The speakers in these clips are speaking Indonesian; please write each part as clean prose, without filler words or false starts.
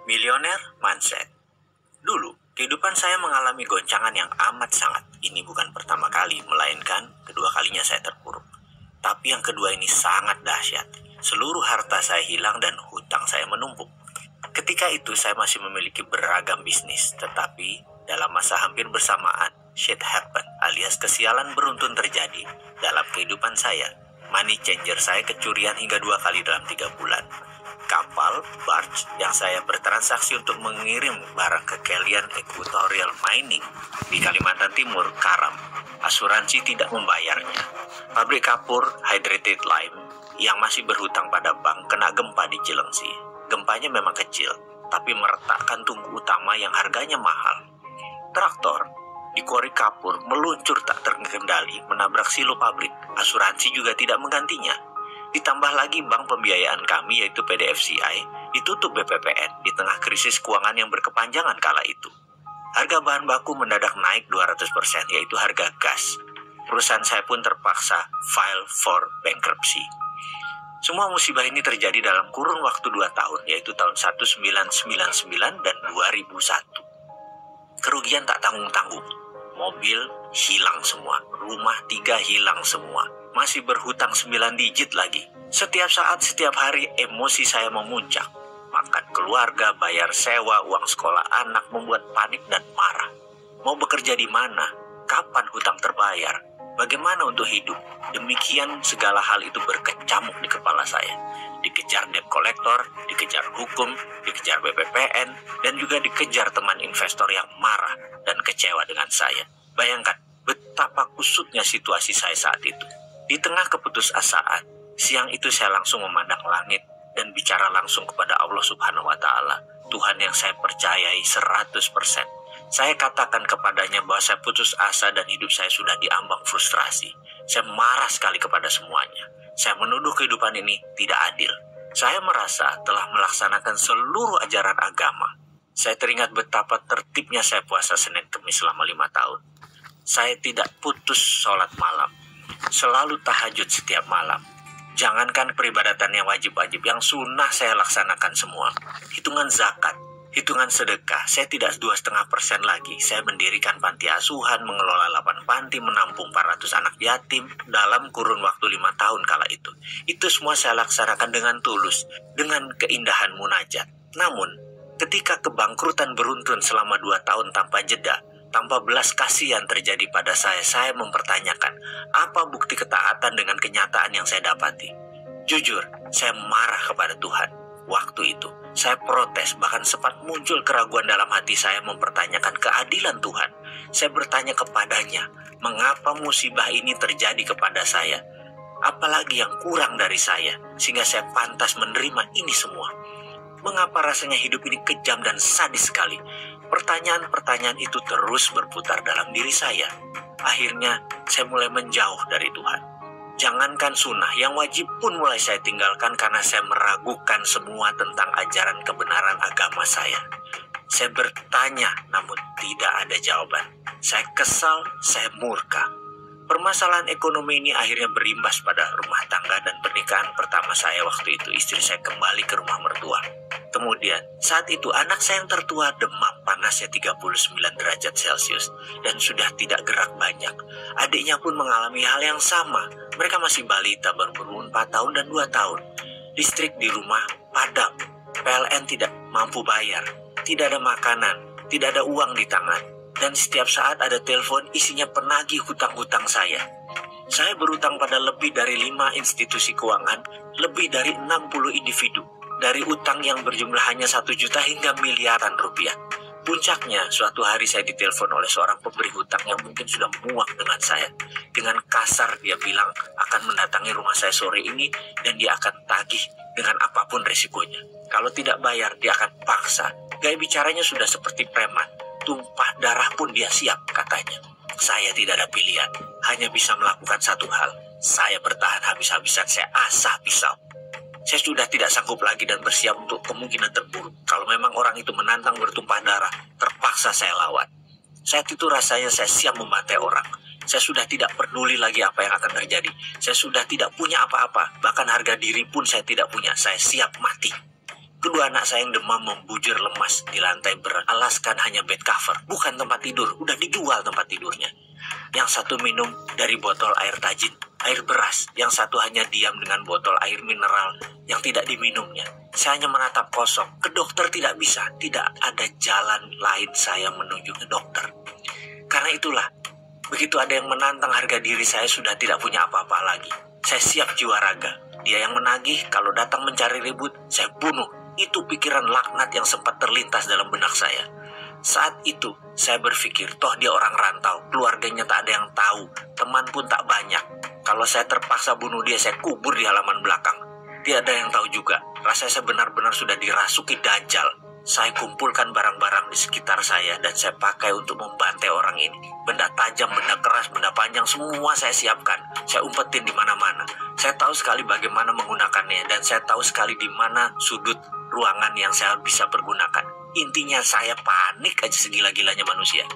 Milioner mindset. Dulu, kehidupan saya mengalami goncangan yang amat sangat. Ini bukan pertama kali, melainkan kedua kalinya saya terpuruk. Tapi yang kedua ini sangat dahsyat. Seluruh harta saya hilang dan hutang saya menumpuk. Ketika itu saya masih memiliki beragam bisnis, tetapi dalam masa hampir bersamaan, shit happen alias kesialan beruntun terjadi dalam kehidupan saya. Money changer saya kecurian hingga 2 kali dalam 3 bulan. Kapal, barge, yang saya bertransaksi untuk mengirim barang ke Kelian Equatorial Mining di Kalimantan Timur, karam. Asuransi tidak membayarnya. Pabrik kapur, Hydrated Lime, yang masih berhutang pada bank, kena gempa di Cilengsi. Gempanya memang kecil, tapi meretakkan tungku utama yang harganya mahal. Traktor di kuari kapur meluncur tak terkendali menabrak silo pabrik. Asuransi juga tidak menggantinya. Ditambah lagi bank pembiayaan kami yaitu PDFCI ditutup BPPN di tengah krisis keuangan yang berkepanjangan kala itu. Harga bahan baku mendadak naik 200% yaitu harga gas. Perusahaan saya pun terpaksa file for bankruptcy. Semua musibah ini terjadi dalam kurun waktu 2 tahun yaitu tahun 1999 dan 2001. Kerugian tak tanggung-tanggung. Mobil hilang semua, rumah 3 hilang semua. Masih berhutang 9 digit lagi. Setiap saat, setiap hari emosi saya memuncak. Makan keluarga, bayar sewa, uang sekolah anak membuat panik dan marah. Mau bekerja di mana? Kapan hutang terbayar? Bagaimana untuk hidup? Demikian segala hal itu berkecamuk di kepala saya. Dikejar debt collector, dikejar hukum, dikejar BPPN, dan juga dikejar teman investor yang marah dan kecewa dengan saya. Bayangkan betapa kusutnya situasi saya saat itu. Di tengah keputusasaan, siang itu saya langsung memandang langit dan bicara langsung kepada Allah Subhanahu wa Ta'ala, Tuhan yang saya percayai 100%. Saya katakan kepadanya bahwa saya putus asa dan hidup saya sudah diambang frustrasi. Saya marah sekali kepada semuanya. Saya menuduh kehidupan ini tidak adil. Saya merasa telah melaksanakan seluruh ajaran agama. Saya teringat betapa tertibnya saya puasa Senin Kemis selama 5 tahun. Saya tidak putus sholat malam. Selalu tahajud setiap malam. Jangankan peribadatan yang wajib-wajib, yang sunnah saya laksanakan semua. Hitungan zakat, hitungan sedekah, saya tidak 2,5% lagi. Saya mendirikan panti asuhan, mengelola 8 panti, menampung 400 anak yatim dalam kurun waktu 5 tahun kala itu. Itu semua saya laksanakan dengan tulus, dengan keindahan munajat. Namun, ketika kebangkrutan beruntun selama 2 tahun tanpa jeda, tanpa belas kasihan terjadi pada saya mempertanyakan, apa bukti ketaatan dengan kenyataan yang saya dapati? Jujur, saya marah kepada Tuhan. Waktu itu, saya protes, bahkan sempat muncul keraguan dalam hati saya mempertanyakan keadilan Tuhan. Saya bertanya kepadanya, mengapa musibah ini terjadi kepada saya? Apalagi yang kurang dari saya, sehingga saya pantas menerima ini semua? Mengapa rasanya hidup ini kejam dan sadis sekali? Pertanyaan-pertanyaan itu terus berputar dalam diri saya. Akhirnya, saya mulai menjauh dari Tuhan. Jangankan sunnah, yang wajib pun mulai saya tinggalkan karena saya meragukan semua tentang ajaran kebenaran agama saya. Saya bertanya, namun tidak ada jawaban. Saya kesal, saya murka. Permasalahan ekonomi ini akhirnya berimbas pada rumah tangga dan pernikahan pertama saya waktu itu. Istri saya kembali ke rumah mertua. Kemudian, saat itu anak saya yang tertua demam panasnya 39 derajat Celcius dan sudah tidak gerak banyak. Adiknya pun mengalami hal yang sama. Mereka masih balita, baru berumur 4 tahun dan 2 tahun. Listrik di rumah padam. PLN tidak mampu bayar. Tidak ada makanan, tidak ada uang di tangan. Dan setiap saat ada telepon isinya penagih hutang-hutang saya. Saya berutang pada lebih dari 5 institusi keuangan, lebih dari 60 individu. Dari utang yang berjumlah hanya 1 juta hingga miliaran rupiah. Puncaknya, suatu hari saya ditelepon oleh seorang pemberi hutang yang mungkin sudah muak dengan saya. Dengan kasar dia bilang akan mendatangi rumah saya sore ini dan dia akan tagih dengan apapun resikonya. Kalau tidak bayar, dia akan paksa. Gaya bicaranya sudah seperti preman. Tumpah darah pun dia siap, katanya. Saya tidak ada pilihan, hanya bisa melakukan satu hal. Saya bertahan habis-habisan, saya asah pisau. Saya sudah tidak sanggup lagi dan bersiap untuk kemungkinan terburuk. Kalau memang orang itu menantang bertumpah darah, terpaksa saya lawan. Saat itu rasanya saya siap membantai orang. Saya sudah tidak peduli lagi apa yang akan terjadi. Saya sudah tidak punya apa-apa. Bahkan harga diri pun saya tidak punya. Saya siap mati. Kedua anak saya yang demam membujur lemas di lantai beralaskan hanya bed cover. Bukan tempat tidur, udah dijual tempat tidurnya. Yang satu minum dari botol air tajin, air beras. Yang satu hanya diam dengan botol air mineral yang tidak diminumnya. Saya hanya menatap kosong. Ke dokter tidak bisa, tidak ada jalan lain saya menuju ke dokter. Karena itulah, begitu ada yang menantang harga diri saya sudah tidak punya apa-apa lagi. Saya siap jiwa raga. Dia yang menagih, kalau datang mencari ribut, saya bunuh. Itu pikiran laknat yang sempat terlintas dalam benak saya. Saat itu, saya berpikir, toh dia orang rantau, keluarganya tak ada yang tahu, teman pun tak banyak. Kalau saya terpaksa bunuh dia, saya kubur di halaman belakang. Tidak ada yang tahu juga. Rasanya saya benar-benar sudah dirasuki dajjal. Saya kumpulkan barang-barang di sekitar saya dan saya pakai untuk membantai orang ini. Benda tajam, benda keras, benda panjang, semua saya siapkan. Saya umpetin di mana-mana. Saya tahu sekali bagaimana menggunakannya dan saya tahu sekali di mana sudut ruangan yang saya bisa pergunakan. Intinya saya panik aja segila-gilanya manusia.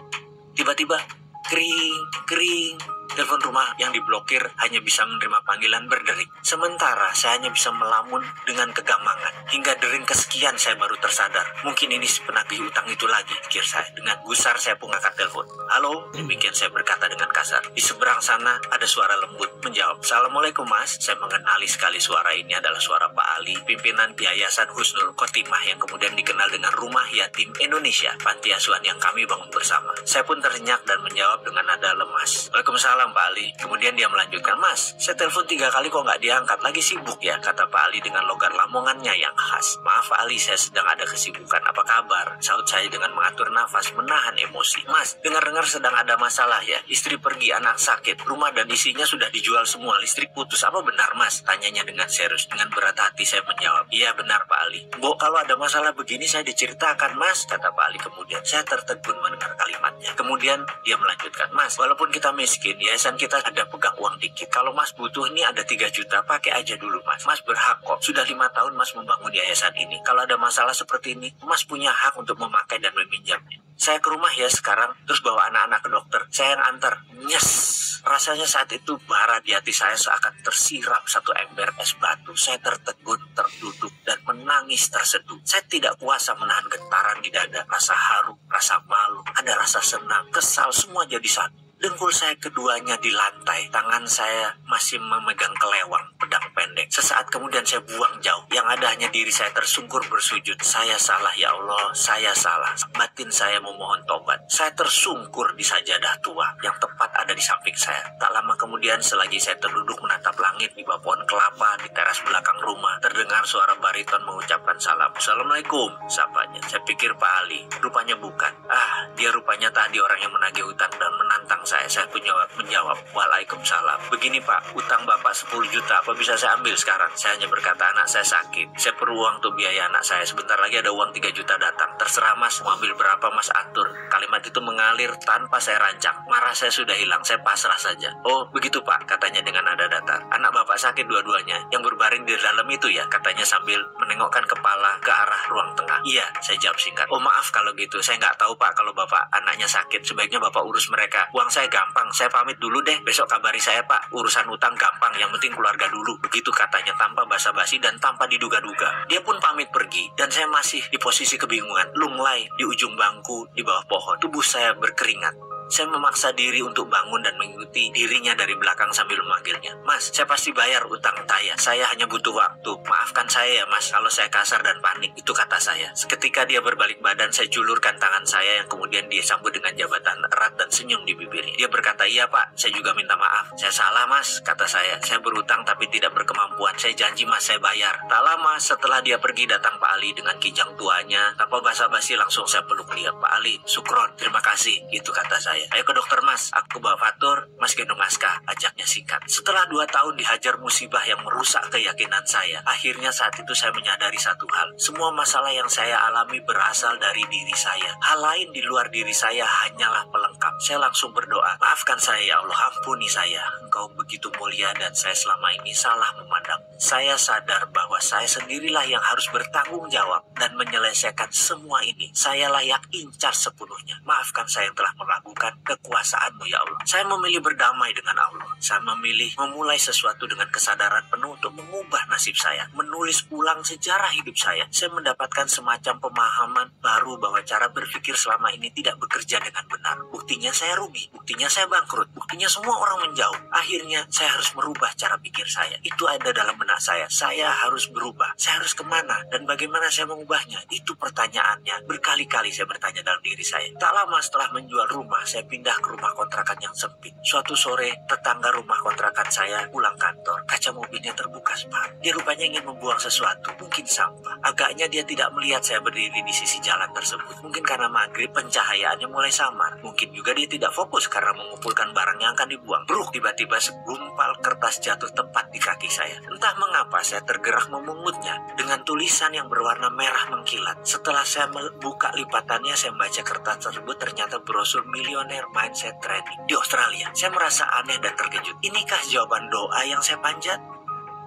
Tiba-tiba kering. Telepon rumah yang diblokir hanya bisa menerima panggilan berdering. Sementara saya hanya bisa melamun dengan kegamangan. Hingga dering kesekian saya baru tersadar. Mungkin ini si penagih utang itu lagi, pikir saya. Dengan gusar saya pun angkat telepon. Halo, demikian saya berkata dengan kasar. Di seberang sana ada suara lembut menjawab. Assalamualaikum mas. Saya mengenali sekali suara ini adalah suara Pak Ali, pimpinan Yayasan Husnul Khotimah yang kemudian dikenal dengan Rumah Yatim Indonesia, panti asuhan yang kami bangun bersama. Saya pun terhenyak dan menjawab dengan nada lemas. Waalaikumsalam Pak Ali. Kemudian dia melanjutkan, mas, saya telepon 3 kali kok nggak diangkat, lagi sibuk ya, kata Pak Ali dengan logat lamongannya yang khas. Maaf Pak Ali, saya sedang ada kesibukan, apa kabar? Saut saya dengan mengatur nafas, menahan emosi. Mas, dengar-dengar sedang ada masalah ya, istri pergi, anak sakit, rumah dan isinya sudah dijual semua, listrik putus, apa benar mas? Tanyanya dengan serius. Dengan berat hati saya menjawab, iya benar Pak Ali. Bu, kalau ada masalah begini saya diceritakan mas, kata Pak Ali kemudian. Saya tertegun mendengar kalimatnya. Kemudian dia melanjutkan, mas, walaupun kita miskin, yayasan kita ada pegang uang dikit. Kalau mas butuh nih ada 3 juta, pakai aja dulu mas. Mas berhak kok. Sudah 5 tahun mas membangun yayasan ini. Kalau ada masalah seperti ini, mas punya hak untuk memakai dan meminjamnya. Saya ke rumah ya sekarang, terus bawa anak-anak ke dokter. Saya yang antar. Nyes. Rasanya saat itu bara di hati saya seakan tersiram satu ember es batu. Saya tertegun, terduduk, dan menangis terseduh. Saya tidak kuasa menahan getaran di dada. Rasa haru, rasa malu, ada rasa senang, kesal, semua jadi satu. Dengkul saya keduanya di lantai. Tangan saya masih memegang kelewang pedang pendek. Sesaat kemudian saya buang jauh. Yang ada hanya diri saya tersungkur bersujud. Saya salah ya Allah, saya salah. Batin saya memohon tobat. Saya tersungkur di sajadah tua yang tepat ada di samping saya. Tak lama kemudian selagi saya terduduk menatap langit di bawah pohon kelapa di teras belakang rumah, terdengar suara bariton mengucapkan salam. Assalamualaikum, sapanya. Saya pikir Pak Ali. Rupanya bukan. Dia rupanya tadi orang yang menagih hutang dan menantang saya pun menjawab, Waalaikumsalam. Begini Pak, utang Bapak 10 juta, apa bisa saya ambil sekarang? Saya hanya berkata, anak saya sakit. Saya perlu uang untuk biaya anak saya. Sebentar lagi ada uang 3 juta datang. Terserah mas, mau ambil berapa mas atur. Kalimat itu mengalir tanpa saya rancang. Marah saya sudah hilang, saya pasrah saja. Oh begitu Pak, katanya dengan nada datar. Anak Bapak sakit dua-duanya. Yang berbaring di dalam itu ya, katanya sambil menengokkan kepala ke arah ruang tengah. Iya, saya jawab singkat. Oh maaf kalau gitu, saya nggak tahu Pak kalau Bapak anaknya sakit. Sebaiknya Bapak urus mereka. Uang saya gampang, saya pamit dulu deh. Besok kabari saya Pak, urusan utang gampang, yang penting keluarga dulu. Begitu katanya tanpa basa-basi dan tanpa diduga-duga. Dia pun pamit pergi dan saya masih di posisi kebingungan. Lunglai di ujung bangku di bawah pohon. Tubuh saya berkeringat. Saya memaksa diri untuk bangun dan mengikuti dirinya dari belakang sambil memanggilnya. Mas, saya pasti bayar utang saya hanya butuh waktu. Maafkan saya ya mas kalau saya kasar dan panik, itu kata saya. Seketika dia berbalik badan, saya julurkan tangan saya yang kemudian dia sambut dengan jabatan erat dan senyum di bibirnya. Dia berkata, iya pak, saya juga minta maaf. Saya salah mas, kata saya. Saya berutang tapi tidak berkemampuan. Saya janji mas, saya bayar. Tak lama setelah dia pergi datang Pak Ali dengan kijang tuanya. Tanpa basa-basi langsung saya peluk dia. Pak Ali, sukron, terima kasih, itu kata saya. Ayo ke dokter mas, aku bawa fatur, mas gendong Aska, ajaknya singkat. Setelah 2 tahun dihajar musibah yang merusak keyakinan saya, akhirnya saat itu saya menyadari satu hal. Semua masalah yang saya alami berasal dari diri saya. Hal lain di luar diri saya hanyalah pelengkap. Saya langsung berdoa, maafkan saya ya Allah, ampuni saya. Engkau begitu mulia dan saya selama ini salah memandang. Saya sadar bahwa saya sendirilah yang harus bertanggung jawab dan menyelesaikan semua ini. Sayalah yang incar sepenuhnya. Maafkan saya yang telah meragukan kekuasaan-Mu ya Allah. Saya memilih berdamai dengan Allah. Saya memilih memulai sesuatu dengan kesadaran penuh untuk mengubah nasib saya. Menulis ulang sejarah hidup saya. Saya mendapatkan semacam pemahaman baru bahwa cara berpikir selama ini tidak bekerja dengan benar. Buktinya saya rugi. Buktinya saya bangkrut. Buktinya semua orang menjauh. Akhirnya saya harus merubah cara pikir saya. Itu ada dalam benak saya. Saya harus berubah. Saya harus kemana? Dan bagaimana saya mengubahnya? Itu pertanyaannya. Berkali-kali saya bertanya dalam diri saya. Tak lama setelah menjual rumah, saya pindah ke rumah kontrakan yang sempit. Suatu sore, tetangga rumah kontrakan saya pulang kantor. Kaca mobilnya terbuka separuh. Dia rupanya ingin membuang sesuatu. Mungkin sampah. Agaknya dia tidak melihat saya berdiri di sisi jalan tersebut. Mungkin karena maghrib pencahayaannya mulai samar. Mungkin juga dia tidak fokus karena mengumpulkan barang yang akan dibuang. Bruk, tiba-tiba segumpal kertas jatuh tepat di kaki saya. Entah mengapa saya tergerak memungutnya dengan tulisan yang berwarna merah mengkilat. Setelah saya membuka lipatannya, saya membaca kertas tersebut, ternyata brosur Millionaire Mindset Training di Australia. Saya merasa aneh dan terkejut. Inikah jawaban doa yang saya panjat?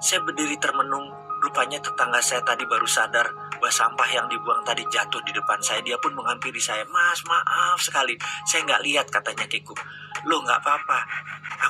Saya berdiri termenung. Rupanya tetangga saya tadi baru sadar bahwa sampah yang dibuang tadi jatuh di depan saya. Dia pun menghampiri saya. Mas, maaf sekali. Saya nggak lihat, katanya kikuk. Loh, nggak apa-apa.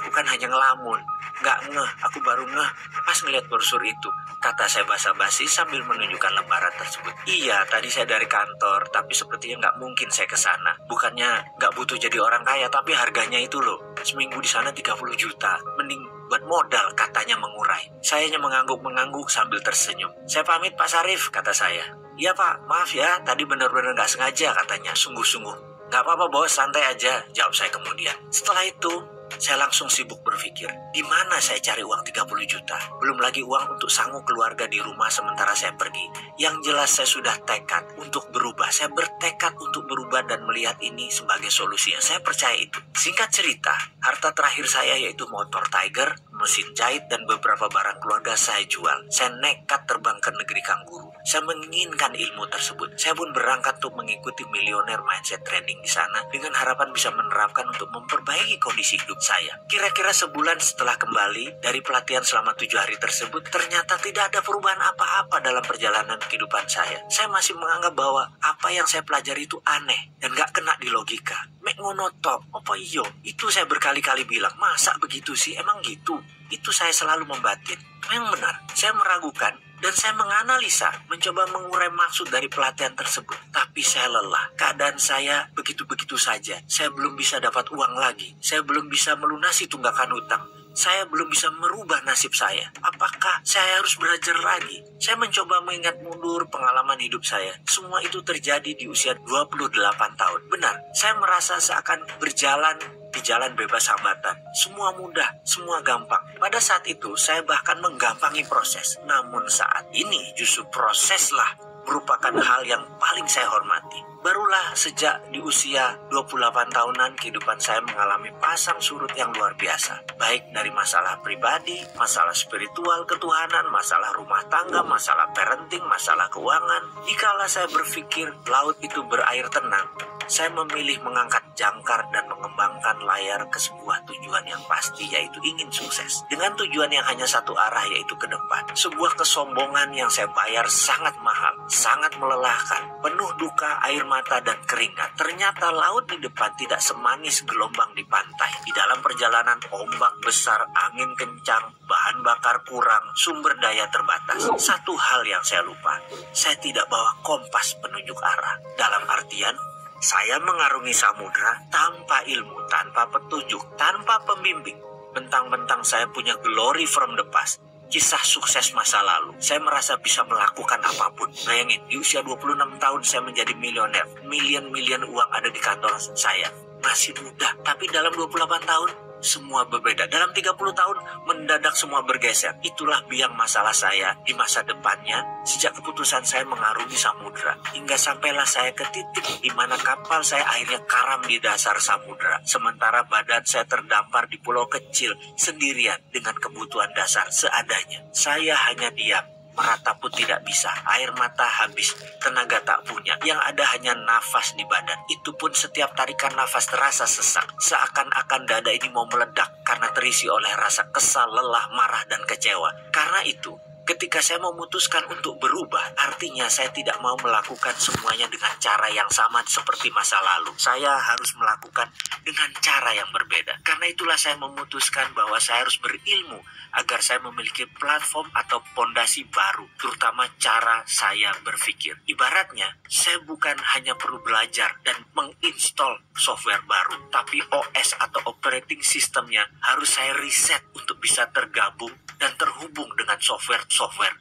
Aku kan hanya ngelamun. Nggak ngeh, aku baru ngeh pas ngeliat brosur itu, kata saya basa-basi sambil menunjukkan lembaran tersebut. Iya, tadi saya dari kantor, tapi sepertinya nggak mungkin saya ke sana. Bukannya nggak butuh jadi orang kaya, tapi harganya itu loh. Seminggu di sana 30 juta. Mending buat modal, katanya mengurai. Saya hanya mengangguk-mengangguk sambil tersenyum. Saya pamit Pak Sarif, kata saya. Iya Pak, maaf ya, tadi benar-benar nggak sengaja, katanya sungguh-sungguh. Nggak apa-apa bos, santai aja, jawab saya kemudian. Setelah itu, saya langsung sibuk berpikir, di mana saya cari uang 30 juta? Belum lagi uang untuk sanggup keluarga di rumah sementara saya pergi. Yang jelas saya sudah tekad untuk berubah. Saya bertekad untuk berubah dan melihat ini sebagai solusinya. Saya percaya itu. Singkat cerita, harta terakhir saya yaitu motor Tiger, mesin jahit, dan beberapa barang keluarga saya jual. Saya nekat terbang ke negeri kanguru. Saya menginginkan ilmu tersebut. Saya pun berangkat untuk mengikuti Millionaire Mindset Training di sana dengan harapan bisa menerapkan untuk memperbaiki kondisi hidup saya. Kira-kira sebulan setelah kembali dari pelatihan selama 7 hari tersebut, ternyata tidak ada perubahan apa-apa dalam perjalanan kehidupan saya. Saya masih menganggap bahwa apa yang saya pelajari itu aneh dan gak kena di logika. Mek ngono tok, apa iyo? Itu saya berkali-kali bilang, masa begitu sih? Emang gitu? Itu saya selalu membatin. Memang benar, saya meragukan dan saya menganalisa, mencoba mengurai maksud dari pelatihan tersebut. Tapi saya lelah. Keadaan saya begitu-begitu saja. Saya belum bisa dapat uang lagi. Saya belum bisa melunasi tunggakan hutang. Saya belum bisa merubah nasib saya. Apakah saya harus belajar lagi? Saya mencoba mengingat mundur pengalaman hidup saya. Semua itu terjadi di usia 28 tahun. Benar, saya merasa seakan berjalan di jalan bebas hambatan. Semua mudah, semua gampang. Pada saat itu, saya bahkan menggampangi proses. Namun saat ini, justru proseslah merupakan hal yang paling saya hormati. Barulah sejak di usia 28 tahunan kehidupan saya mengalami pasang surut yang luar biasa. Baik dari masalah pribadi, masalah spiritual, ketuhanan, masalah rumah tangga, masalah parenting, masalah keuangan. Dikala saya berpikir laut itu berair tenang, saya memilih mengangkat jangkar dan mengembangkan layar ke sebuah tujuan yang pasti, yaitu ingin sukses. Dengan tujuan yang hanya satu arah, yaitu ke depan. Sebuah kesombongan yang saya bayar sangat mahal, sangat melelahkan, penuh duka, air mata, dan keringat. Ternyata laut di depan tidak semanis gelombang di pantai. Di dalam perjalanan, ombak besar, angin kencang, bahan bakar kurang, sumber daya terbatas. Satu hal yang saya lupa, saya tidak bawa kompas penunjuk arah. Dalam artian, saya mengarungi samudra tanpa ilmu, tanpa petunjuk, tanpa pembimbing. Bentang-bentang saya punya glory from the past, kisah sukses masa lalu. Saya merasa bisa melakukan apapun. Bayangin, di usia 26 tahun saya menjadi milioner. Milion-milion uang ada di kantor saya. Masih muda, tapi dalam 28 tahun semua berbeda. Dalam 30 tahun mendadak semua bergeser. Itulah biang masalah saya di masa depannya sejak keputusan saya mengarungi samudra. Hingga sampailah saya ke titik di mana kapal saya akhirnya karam di dasar samudra. Sementara badan saya terdampar di pulau kecil sendirian dengan kebutuhan dasar seadanya. Saya hanya diam. Meratap pun tidak bisa, air mata habis, tenaga tak punya, yang ada hanya nafas di badan. Itu pun setiap tarikan nafas terasa sesak, seakan-akan dada ini mau meledak karena terisi oleh rasa kesal, lelah, marah, dan kecewa. Karena itu, Ketika saya memutuskan untuk berubah, artinya saya tidak mau melakukan semuanya dengan cara yang sama seperti masa lalu. Saya harus melakukan dengan cara yang berbeda. Karena itulah saya memutuskan bahwa saya harus berilmu agar saya memiliki platform atau fondasi baru, terutama cara saya berpikir. Ibaratnya, saya bukan hanya perlu belajar dan menginstall software baru, tapi OS atau operating systemnya harus saya riset untuk bisa tergabung dan terhubung dengan software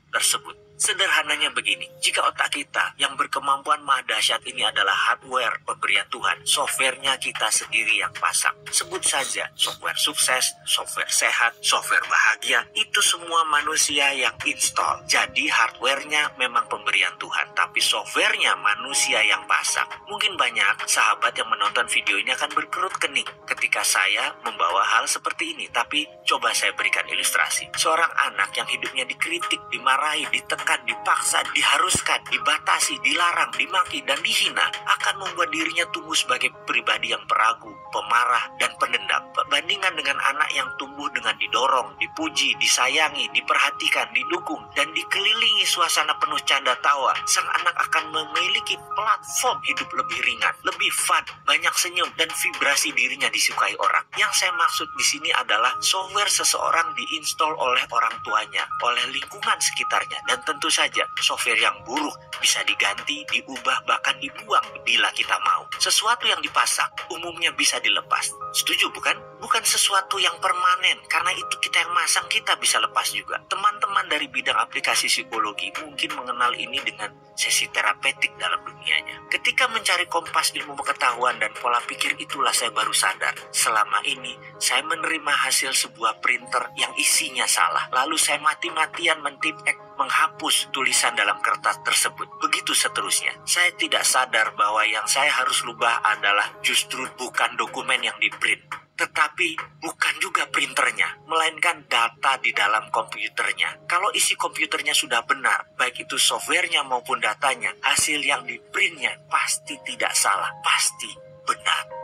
tersebut. Sederhananya begini, jika otak kita yang berkemampuan maha dahsyat ini adalah hardware pemberian Tuhan, softwarenya kita sendiri yang pasang. Sebut saja software sukses, software sehat, software bahagia, itu semua manusia yang install. Jadi hardwarenya memang pemberian Tuhan, tapi softwarenya manusia yang pasang. Mungkin banyak sahabat yang menonton video ini akan berkerut kening ketika saya membawa hal seperti ini, tapi coba saya berikan ilustrasi. Seorang anak yang hidupnya dikritik, dimarahi, ditekan, dipaksa, diharuskan, dibatasi, dilarang, dimaki, dan dihina akan membuat dirinya tumbuh sebagai pribadi yang peragu, pemarah, dan pendendam. Perbandingan dengan anak yang tumbuh dengan didorong, dipuji, disayangi, diperhatikan, didukung, dan dikelilingi suasana penuh canda tawa, sang anak akan memiliki platform hidup lebih ringan, lebih fun, banyak senyum, dan vibrasi dirinya disukai orang. Yang saya maksud di sini adalah software seseorang diinstal oleh orang tuanya, oleh lingkungan sekitarnya, dan tentu saja software yang buruk bisa diganti, diubah, bahkan dibuang bila kita mau. Sesuatu yang dipasang umumnya bisa dilepas. Setuju bukan? Bukan sesuatu yang permanen, karena itu kita yang masang, kita bisa lepas juga. Teman-teman dari bidang aplikasi psikologi mungkin mengenal ini dengan sesi terapeutik dalam dunianya. Ketika mencari kompas ilmu pengetahuan dan pola pikir, itulah saya baru sadar. Selama ini saya menerima hasil sebuah printer yang isinya salah. Lalu saya mati-matian mentipek, menghapus tulisan dalam kertas tersebut. Begitu seterusnya. Saya tidak sadar bahwa yang saya harus rubah adalah justru bukan dokumen yang di-print, tetapi bukan juga printernya, melainkan data di dalam komputernya. Kalau isi komputernya sudah benar, baik itu softwarenya maupun datanya, hasil yang di-printnya pasti tidak salah, pasti benar.